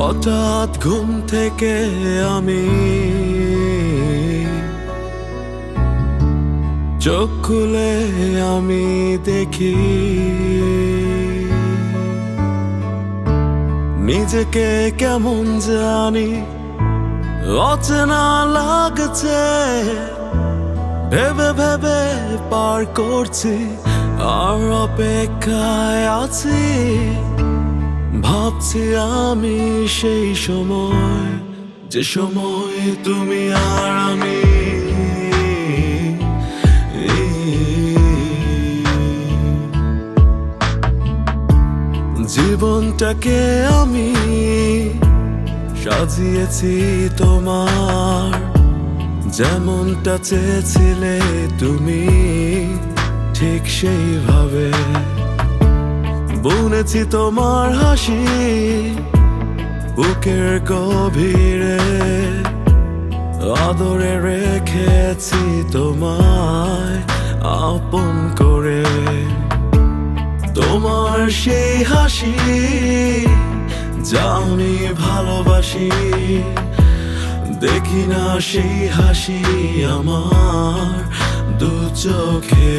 হঠাৎ ঘুম থেকে আমি চোখ খুলে আমি দেখি নিজেকে কেমন জানি অচেনা লাগছে। ভেবে ভেবে পার করছি আর অপেক্ষায় আছি। ভাবছি আমি সেই সময়, যে সময় তুমি আর আমি জীবনটাকে আমি সাজিয়েছি তোমার, যেমনটা চেয়েছিলে তুমি ঠিক সেইভাবে। বুনেছি তোমার হাসি বুকের গভীরে, আদরে রেখেছি তোমায় আপন করে। তোমার সেই হাসি যা আমি ভালোবাসি, দেখি না সেই হাসি আমার দু চোখে।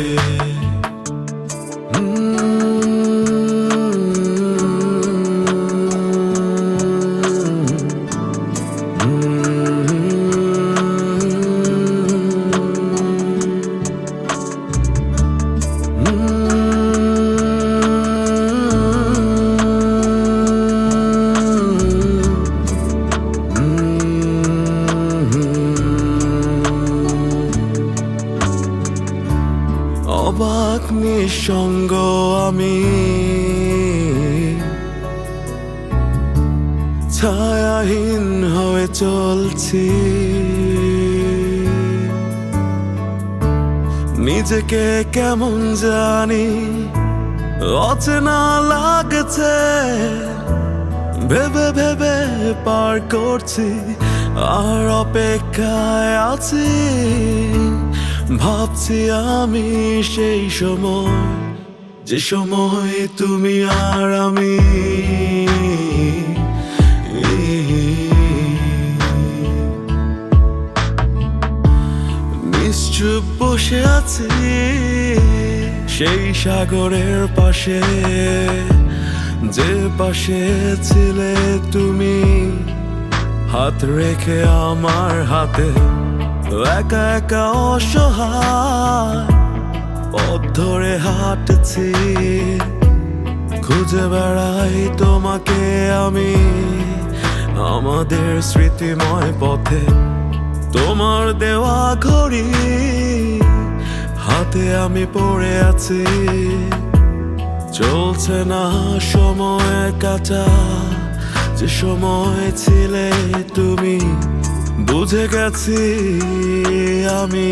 অবাক নিঃসঙ্গ আমি ছায়াহীন হয়ে চলছি, নিজেকে কেমন জানি অচেনা লাগছে। ভেবে ভেবে পার করছি আর অপেক্ষায় আছি। ভাবছি আমি সেই সময়, যে সময় তুমি আর আমি নিশ্চুপ বসে আছি সেই সাগরের পাশে, যে পাশে ছিলে তুমি হাত রেখে আমার হাতে। একা একা অসহায় পথ ধরে হাঁটছি, খুঁজে বেড়াই তোমাকে আমি আমাদের স্মৃতিময় পথে। তোমার দেওয়া ঘড়ি হাতে আমি পড়ে আছি, চলছে না সময় কাটা, যে সময় ছিলে তুমি বুঝে গেছি আমি,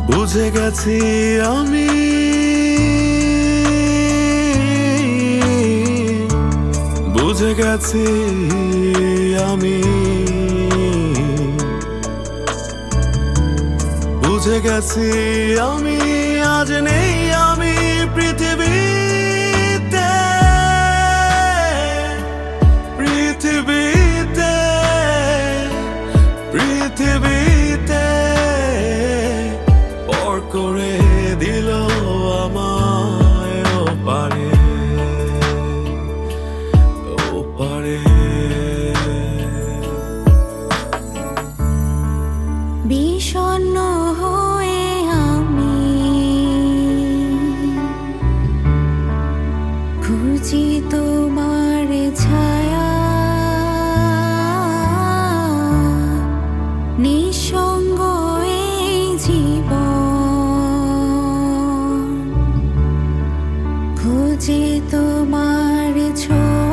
বুঝে গেছি আমি, বুঝে গেছি আমি, বুঝে গেছি আমি। আজ নেই আমি পৃথিবীতে, পৃথিবীতে, পৃথিবীতে। পর করে দিল আমায় ওপারে, ওপারে। বিষণ্ণ হয়ে আমি খুঁজি তোমার ছায়া, নিঃসঙ্গ এই জীবন খুঁজি তোমার ছোঁয়া।